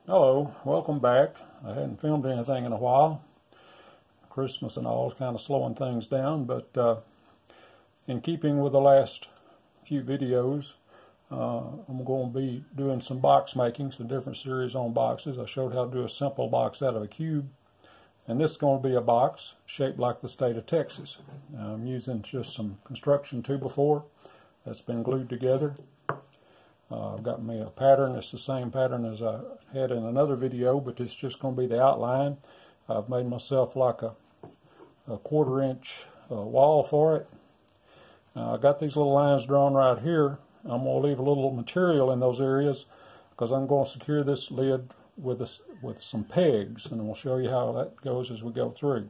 Hello, welcome back. I hadn't filmed anything in a while. Christmas and all is kind of slowing things down, but in keeping with the last few videos, I'm going to be doing some box making, some different series on boxes. I showed how to do a simple box out of a cube, and this is going to be a box shaped like the state of Texas. I'm using just some construction 2x4 that's been glued together. I've got me a pattern. It's the same pattern as I had in another video, but it's just going to be the outline. I've made myself like a 1/4 inch wall for it. I got these little lines drawn right here. I'm going to leave a little material in those areas because I'm going to secure this lid with some pegs, and we'll show you how that goes as we go through.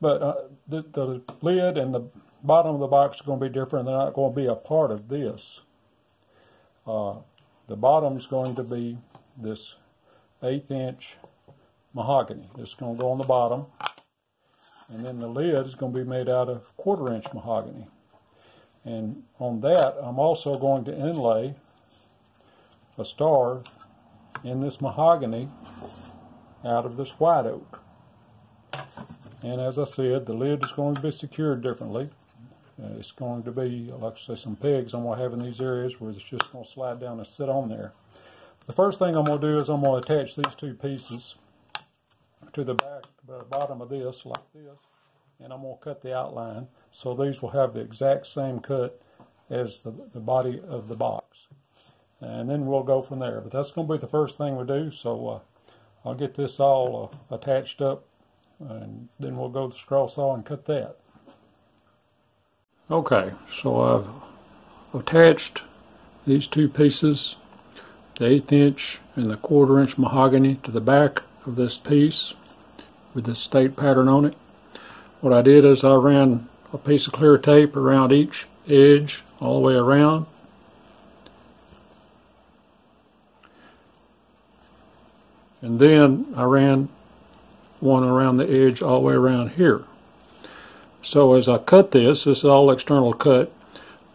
But the lid and the bottom of the box are going to be different. They're not going to be a part of this. The bottom's going to be this 1/8 inch mahogany. This is going to go on the bottom. And then the lid is going to be made out of 1/4 inch mahogany. And on that, I'm also going to inlay a star in this mahogany out of this white oak. And as I said, the lid is going to be secured differently. It's going to be, like I say, some pegs I'm going to have in these areas where it's just going to slide down and sit on there. The first thing I'm going to do is I'm going to attach these two pieces to the bottom of this, like this, and I'm going to cut the outline so these will have the exact same cut as the body of the box. And then we'll go from there. But that's going to be the first thing we do, so I'll get this all attached up, and then we'll go to the scroll saw and cut that. Okay, so I've attached these two pieces, the 1/8 inch and the 1/4 inch mahogany, to the back of this piece with this state pattern on it. What I did is I ran a piece of clear tape around each edge all the way around. And then I ran one around the edge all the way around here. So as I cut this is all external cut.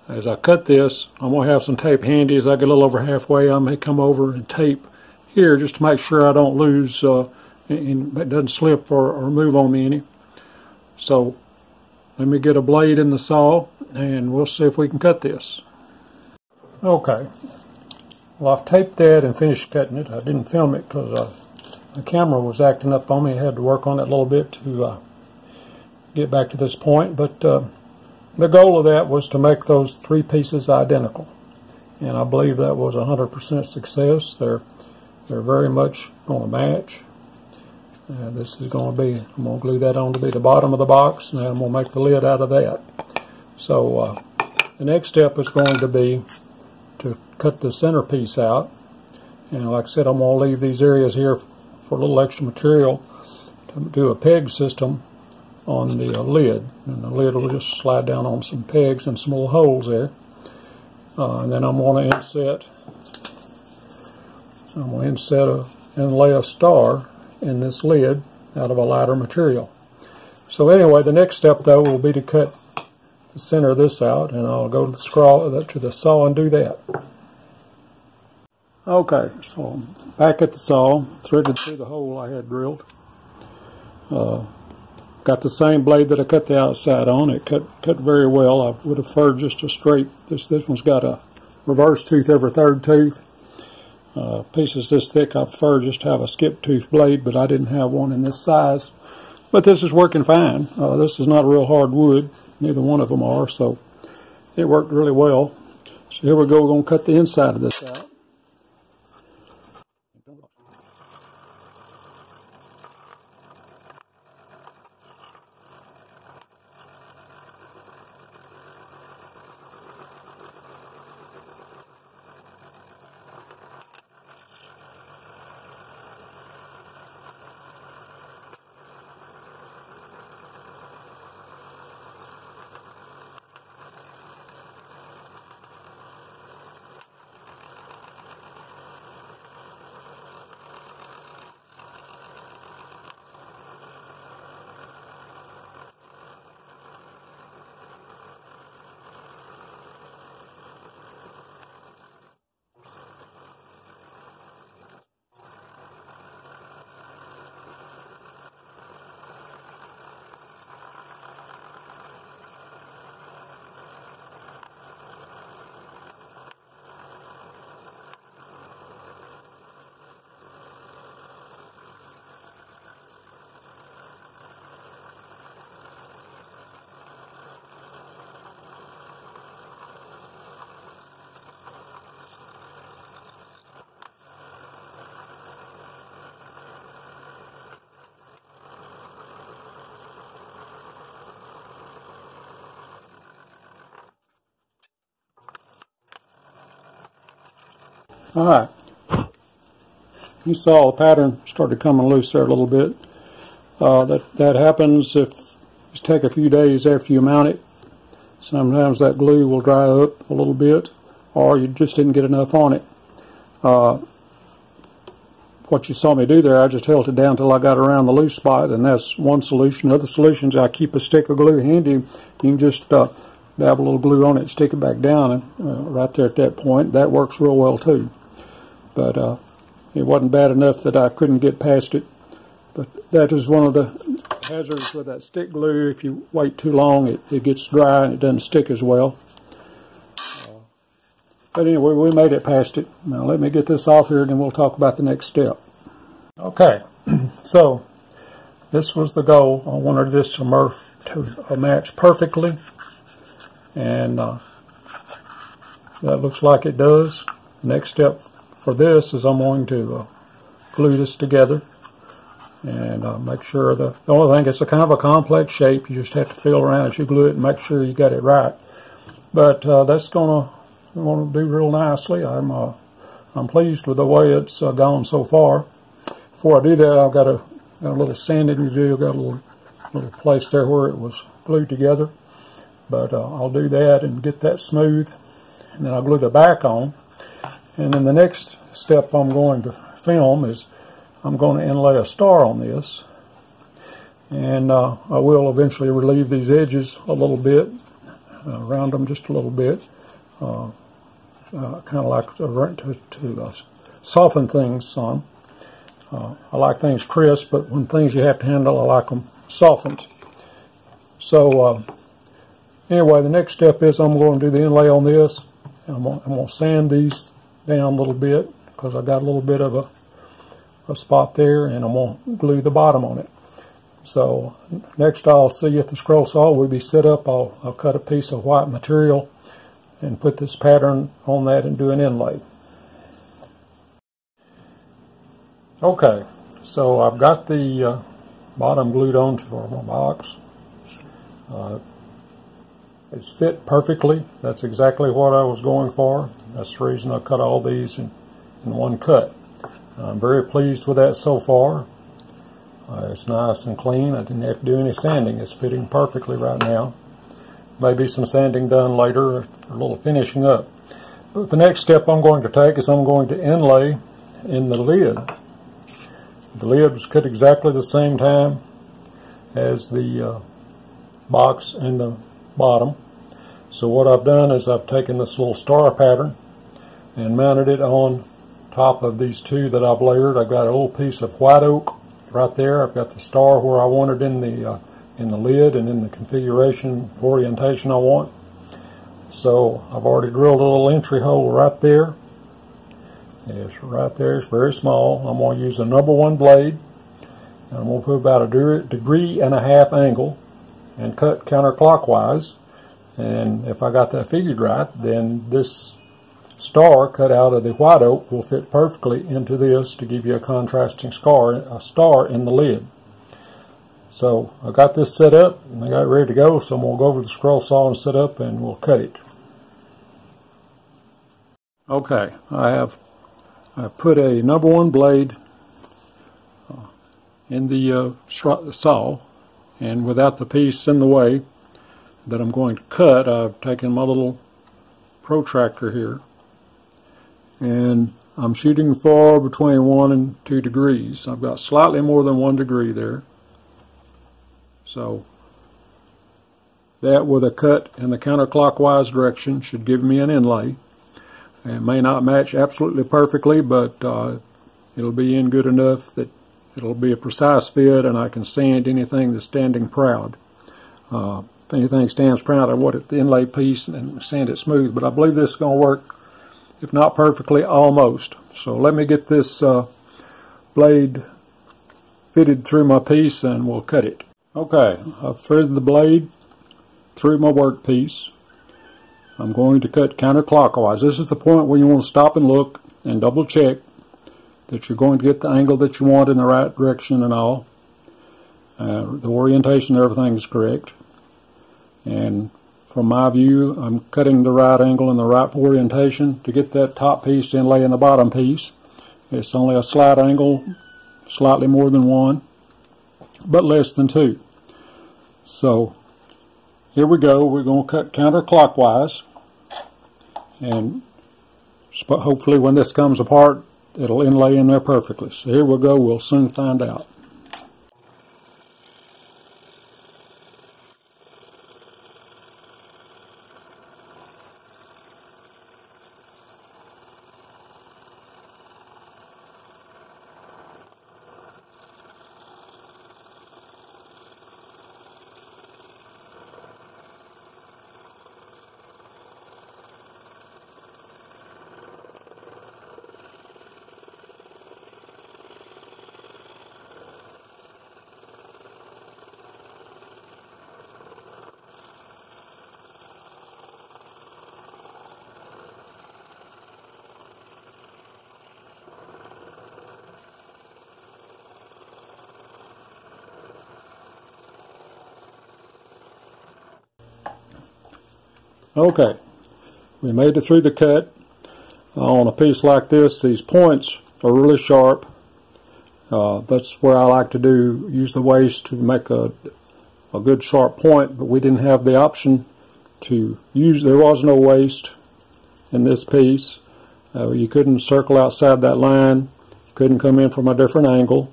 As I cut this, I'm going to have some tape handy. As I get a little over halfway, I may come over and tape here just to make sure I don't lose and it doesn't slip or move on me any. So let me get a blade in the saw and we'll see if we can cut this. Okay, well, I've taped that and finished cutting it. I didn't film it because the camera was acting up on me. I had to work on it a little bit to get back to this point, but the goal of that was to make those three pieces identical, and I believe that was 100% success. They're very much going to match. This is going to be, I'm going to glue that on to be the bottom of the box, and then I'm going to make the lid out of that. So the next step is going to be to cut the center piece out, and like I said, I'm going to leave these areas here for a little extra material to do a peg system on the lid, and the lid will just slide down on some pegs and some little holes there. And then I'm going to inlay a star in this lid out of a lighter material. So anyway, the next step though will be to cut the center of this out, and I'll go to the saw and do that. Okay, so I'm back at the saw, threaded through the hole I had drilled. Got the same blade that I cut the outside on. It cut very well. I would have preferred just a straight. This one's got a reverse tooth every third tooth. Pieces this thick, I prefer just to have a skip tooth blade, but I didn't have one in this size. But this is working fine. This is not a real hard wood. Neither one of them are, so it worked really well. So here we go. We're going to cut the inside of this out. Alright, you saw the pattern started coming loose there a little bit. That happens if you take a few days after you mount it. Sometimes that glue will dry up a little bit, or you just didn't get enough on it. What you saw me do there, I just held it down till I got around the loose spot, and that's one solution. Other solutions, I keep a stick of glue handy. You can just dab a little glue on it, stick it back down, and right there at that point. That works real well too. But it wasn't bad enough that I couldn't get past it. But that is one of the hazards with that stick glue. If you wait too long, it gets dry and it doesn't stick as well. But anyway, we made it past it. Now let me get this off here and then we'll talk about the next step. Okay, so this was the goal. I wanted this to match perfectly, and that looks like it does. The next step for this is I'm going to glue this together and make sure the only thing, it's a kind of a complex shape. You just have to feel around as you glue it and make sure you got it right. But that's going to do real nicely. I'm pleased with the way it's gone so far. Before I do that, I've got a little sanding to do. I've got a little place there where it was glued together. But I'll do that and get that smooth, and then I'll glue the back on. And then the next step I'm going to film is I'm going to inlay a star on this. And I will eventually relieve these edges a little bit, round them just a little bit. Kind of like to soften things some. I like things crisp, but when things you have to handle, I like them softened. So anyway, the next step is I'm going to do the inlay on this. I'm going to sand these down a little bit because I got a little bit of a spot there, and I'm going to glue the bottom on it. So next I'll see you at the scroll saw. We'll be set up. I'll cut a piece of white material and put this pattern on that and do an inlay. Okay, so I've got the bottom glued onto my box. It's fit perfectly. That's exactly what I was going for. That's the reason I cut all these in one cut. I'm very pleased with that so far. It's nice and clean. I didn't have to do any sanding. It's fitting perfectly right now. Maybe some sanding done later, a little finishing up. But the next step I'm going to take is I'm going to inlay in the lid. The lid was cut exactly the same time as the box and the bottom. So what I've done is I've taken this little star pattern and mounted it on top of these two that I've layered. I've got a little piece of white oak right there. I've got the star where I want it in the lid and in the configuration orientation I want. So I've already drilled a little entry hole right there. It's right there. It's very small. I'm going to use a #1 blade. And I'm going to put about a 1.5 degree angle and cut counterclockwise. And if I got that figured right, then this star cut out of the white oak will fit perfectly into this to give you a contrasting star in the lid. So I got this set up and I got it ready to go. So I'm going to go over to the scroll saw and set up and we'll cut it. Okay, I put a #1 blade in the saw, and without the piece in the way that I'm going to cut, I've taken my little protractor here, and I'm shooting for between 1 and 2 degrees. I've got slightly more than 1 degree there. So that with a cut in the counterclockwise direction should give me an inlay. It may not match absolutely perfectly, but it'll be in good enough that it'll be a precise fit, and I can sand anything that's standing proud. If anything stands proud, I want it the inlay piece and sand it smooth. But I believe this is going to work, if not perfectly, almost. So let me get this blade fitted through my piece, and we'll cut it. Okay, I've threaded the blade through my workpiece. I'm going to cut counterclockwise. This is the point where you want to stop and look and double check that you're going to get the angle that you want in the right direction and all. The orientation and everything is correct. And from my view, I'm cutting the right angle and the right orientation to get that top piece to inlay in the bottom piece. It's only a slight angle, slightly more than 1, but less than 2. So here we go. We're going to cut counterclockwise, and hopefully when this comes apart, it'll inlay in there perfectly. So here we go. We'll soon find out. Okay, we made it through the cut. On a piece like this, these points are really sharp. That's where I like to use the waste to make a good sharp point, but we didn't have the option to use, there was no waste in this piece. You couldn't circle outside that line, you couldn't come in from a different angle,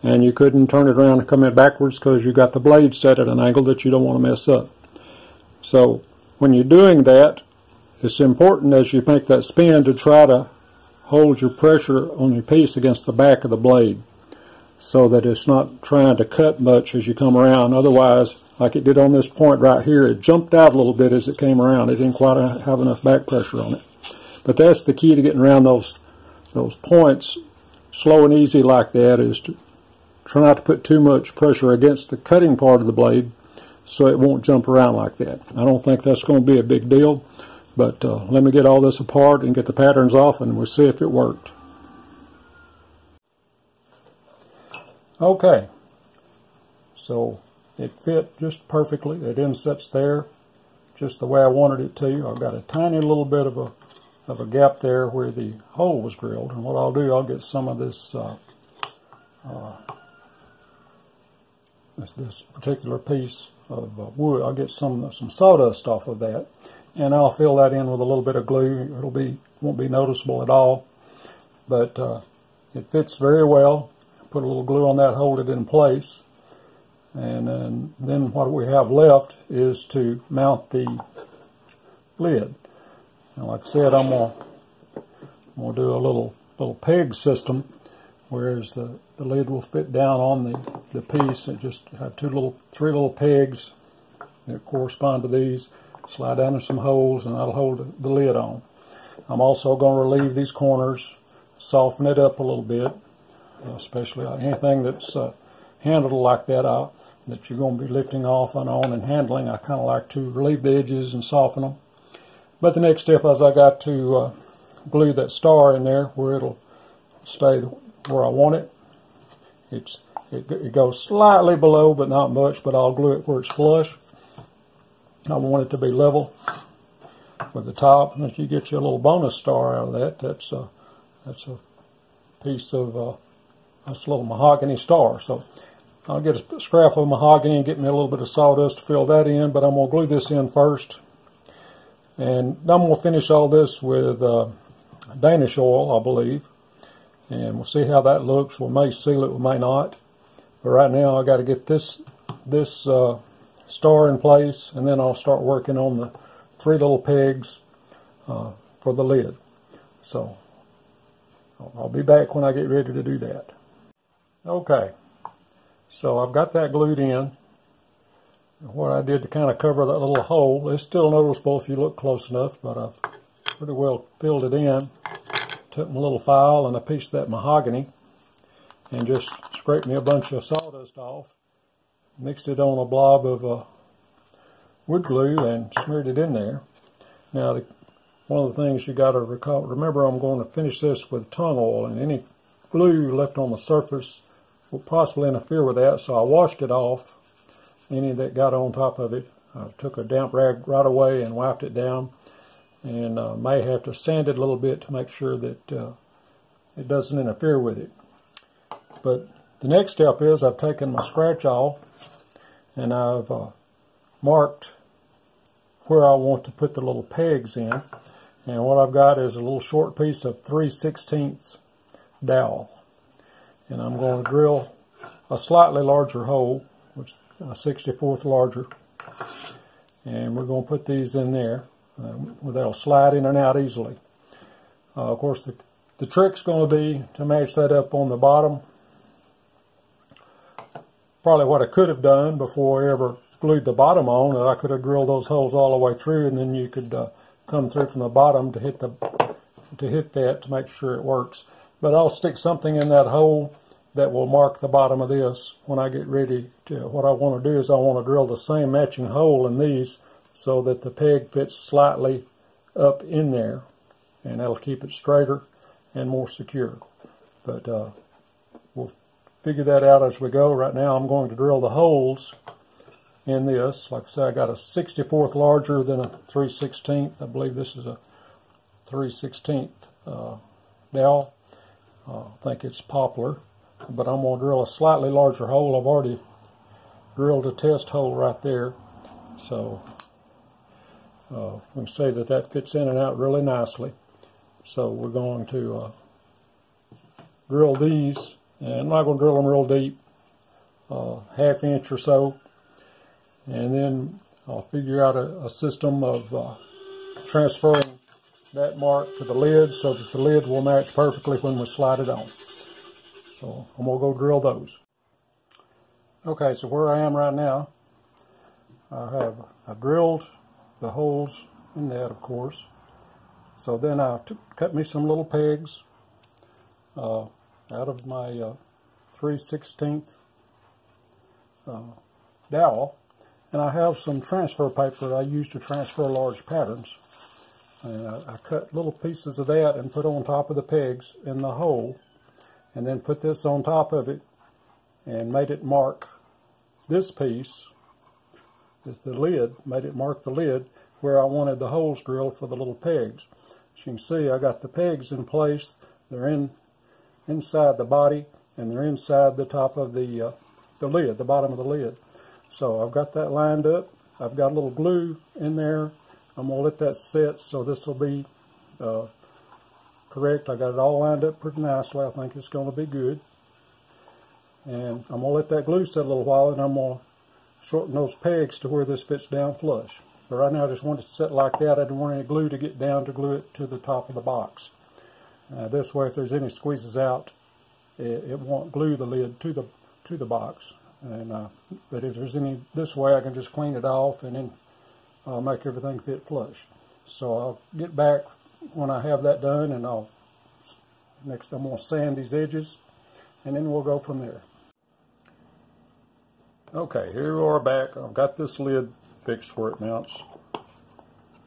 and you couldn't turn it around and come in backwards because you got the blade set at an angle that you don't want to mess up. So when you're doing that, it's important as you make that spin to try to hold your pressure on your piece against the back of the blade so that it's not trying to cut much as you come around. Otherwise, like it did on this point right here, it jumped out a little bit as it came around. It didn't quite have enough back pressure on it. But that's the key to getting around those points slow and easy like that, is to try not to put too much pressure against the cutting part of the blade so it won't jump around like that. I don't think that's going to be a big deal, but let me get all this apart and get the patterns off, and we'll see if it worked. Okay, so it fit just perfectly. It insets there just the way I wanted it to. I've got a tiny little bit of a gap there where the hole was drilled, and what I'll do, I'll get some of this this particular piece of wood. I'll get some sawdust off of that, and I'll fill that in with a little bit of glue. Won't be noticeable at all, but it fits very well. Put a little glue on that, hold it in place, and then what we have left is to mount the lid. And like I said, I'm gonna do a little peg system, whereas the lid will fit down on the piece. It just have three little pegs that correspond to these. Slide down in some holes, and that'll hold the lid on. I'm also going to relieve these corners, soften it up a little bit, especially anything that's handled like that that you're going to be lifting off and on and handling. I kind of like to relieve the edges and soften them. But the next step is I got to glue that star in there where it'll stay where I want it. It goes slightly below, but not much, but I'll glue it where it's flush. I want it to be level with the top, and if you get you a little bonus star out of that, that's a piece of that's a little mahogany star. So I'll get a scrap of mahogany and get me a little bit of sawdust to fill that in, but I'm going to glue this in first. And I'm going to finish all this with Danish oil, I believe. And we'll see how that looks. We may seal it, we may not. But right now I got to get this star in place, and then I'll start working on the 3 little pegs for the lid. So I'll be back when I get ready to do that. Okay, so I've got that glued in. What I did to kind of cover that little hole, it's still noticeable if you look close enough, but I've pretty well filled it in. Took my little file and a piece of that mahogany and just scraped me a bunch of sawdust off. Mixed it on a blob of wood glue and smeared it in there. Now, one of the things you got to remember, I'm going to finish this with tung oil, and any glue left on the surface will possibly interfere with that. So I washed it off. Any that got on top of it, I took a damp rag right away and wiped it down, and may have to sand it a little bit to make sure that it doesn't interfere with it. But the next step is I've taken my scratch off and I've marked where I want to put the little pegs in. And what I've got is a little short piece of 3/16 dowel. And I'm going to drill a slightly larger hole, which is a 1/64 larger. And we're going to put these in there where they'll slide in and out easily. Of course, the trick's going to be to match that up on the bottom. Probably what I could have done before I ever glued the bottom on, I could have drilled those holes all the way through, and then you could come through from the bottom to hit that to make sure it works. But I'll stick something in that hole that will mark the bottom of this when I get ready to. What I want to do is I want to drill the same matching hole in these so that the peg fits slightly up in there, and that'll keep it straighter and more secure. But we'll figure that out as we go. Right now I'm going to drill the holes in this. Like I said, I got a 1/64 larger than a 3/16. I believe this is a 3/16 dowel. I think it's poplar, but I'm going to drill a slightly larger hole. I've already drilled a test hole right there, so we can see that that fits in and out really nicely. So we're going to drill these, and I'm not going to drill them real deep, 1/2 inch or so, and then I'll figure out a system of transferring that mark to the lid so that the lid will match perfectly when we slide it on. So I'm going to go drill those. Okay, so where I am right now, I've drilled the holes in that, of course. So then I cut me some little pegs out of my 3/16 dowel, and I have some transfer paper that I use to transfer large patterns. And I cut little pieces of that and put on top of the pegs in the hole, and then put this on top of it and made it mark this piece, the lid, made it mark the lid where I wanted the holes drilled for the little pegs. As you can see, I got the pegs in place. They're inside the body, and they're inside the top of the lid, the bottom of the lid. So I've got that lined up. I've got a little glue in there. I'm going to let that set, so this will be correct. I got it all lined up pretty nicely. I think it's going to be good. And I'm going to let that glue set a little while, and I'm going to shorten those pegs to where this fits down flush. But right now I just want it to set like that. I don't want any glue to get down to glue it to the top of the box. This way, if there's any squeezes out, it won't glue the lid to the box. And but if there's any this way, I can just clean it off and then make everything fit flush. So I'll get back when I have that done, and next I'm going to sand these edges, and then we'll go from there. Okay, here we are back. I've got this lid fixed where it mounts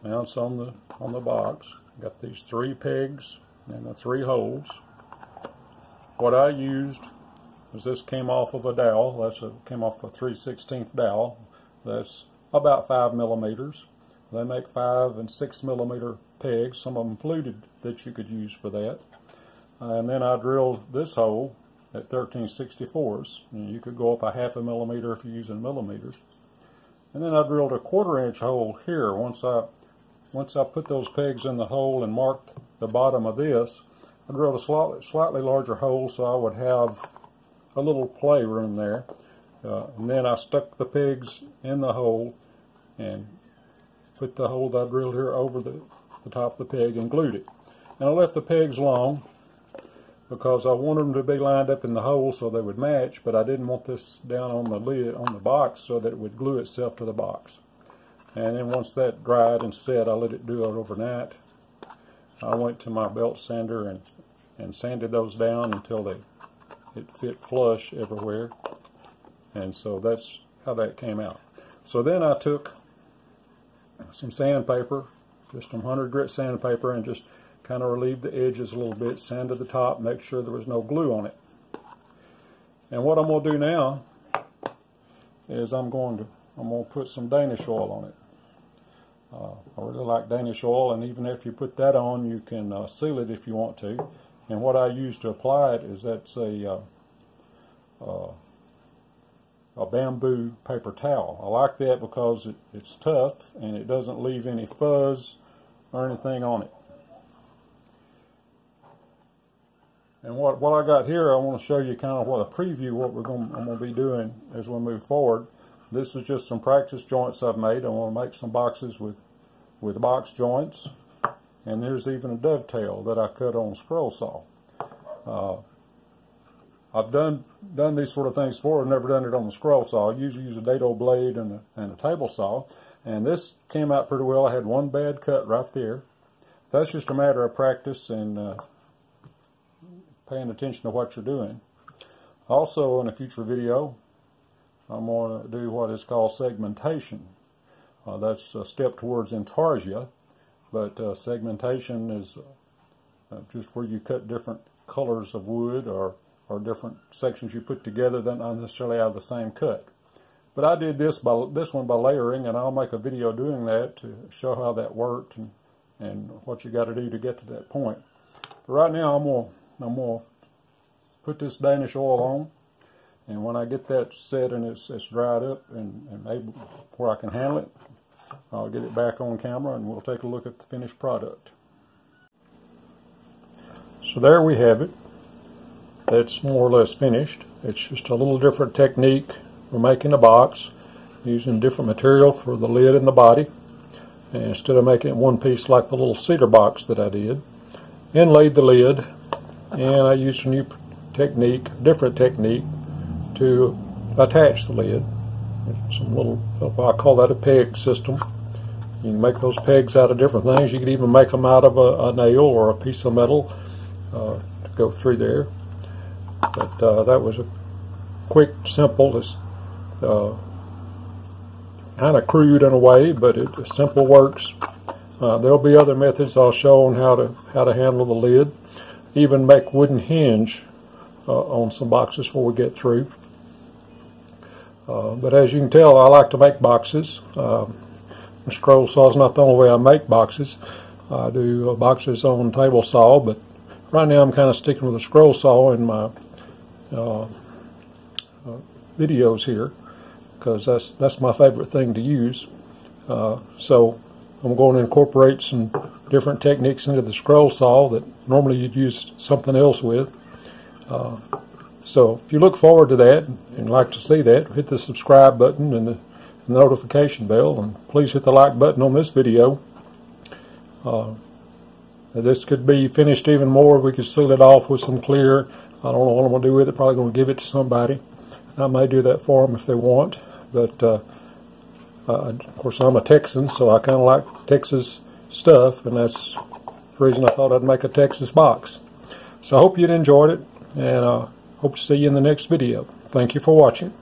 on the box. Got these 3 pegs and the 3 holes. What I used was this came off of a dowel. Came off a 3/16 dowel. That's about 5 millimeters. They make 5 and 6 millimeter pegs. Some of them fluted that you could use for that. And then I drilled this hole at 13/64. You could go up a 1/2 millimeter if you're using millimeters. And then I drilled a 1/4 inch hole here. Once I put those pegs in the hole and marked the bottom of this, I drilled a slightly larger hole so I would have a little play room there. And then I stuck the pegs in the hole and put the hole that I drilled here over the top of the peg and glued it. And I left the pegs long because I wanted them to be lined up in the hole so they would match, but I didn't want this down on the lid, on the box, so that it would glue itself to the box. And then once that dried and set, I let it do it overnight. I went to my belt sander and sanded those down until it fit flush everywhere. And so that's how that came out. So then I took some sandpaper, just some 100 grit sandpaper, and just kind of relieved the edges a little bit, sanded the top, make sure there was no glue on it. And what I'm going to do now is I'm going I'm going to put some Danish oil on it. I really like Danish oil, and even if you put that on, you can seal it if you want to. And what I use to apply it is that's a bamboo paper towel. I like that because it's tough and it doesn't leave any fuzz or anything on it. And what I got here, I want to show you kind of what a preview what I'm going to be doing as we move forward. This is just some practice joints I've made. I want to make some boxes with box joints, and there's even a dovetail that I cut on scroll saw. I've done these sort of things before. I've never done it on the scroll saw. I usually use a dado blade and a table saw, and this came out pretty well. I had one bad cut right there. That's just a matter of practice and paying attention to what you're doing. Also, in a future video, I'm going to do what is called segmentation. That's a step towards intarsia, but segmentation is just where you cut different colors of wood or different sections you put together that not necessarily have the same cut. But I did this one by layering, and I'll make a video doing that to show how that worked and what you got to do to get to that point. But right now I'm going to put this Danish oil on, and when I get that set and it's dried up and able where I can handle it, I'll get it back on camera and we'll take a look at the finished product. So there we have it. That's more or less finished. It's just a little different technique. We're making a box using different material for the lid and the body. And instead of making it one piece like the little cedar box that I did, inlaid the lid, and I used a new technique, different technique, to attach the lid. Some little, I call that a peg system. You can make those pegs out of different things. You could even make them out of a nail or a piece of metal to go through there. But that was a quick, simple, kind of crude in a way, but it simple works. There'll be other methods I'll show on how to handle the lid. Even make wooden hinge on some boxes before we get through. But as you can tell, I like to make boxes. The scroll saw is not the only way I make boxes. I do boxes on table saw, but right now I'm kind of sticking with the scroll saw in my videos here, because that's my favorite thing to use. So I'm going to incorporate some different techniques into the scroll saw that normally you'd use something else with. So if you look forward to that and like to see that, hit the subscribe button and the notification bell, and please hit the like button on this video. This could be finished even more. We could seal it off with some clear. I don't know what I'm going to do with it. Probably going to give it to somebody. I may do that for them if they want. But of course, I'm a Texan, so I kind of like Texas stuff, and that's the reason I thought I'd make a Texas box. So I hope you'd enjoyed it, and hope to see you in the next video. Thank you for watching.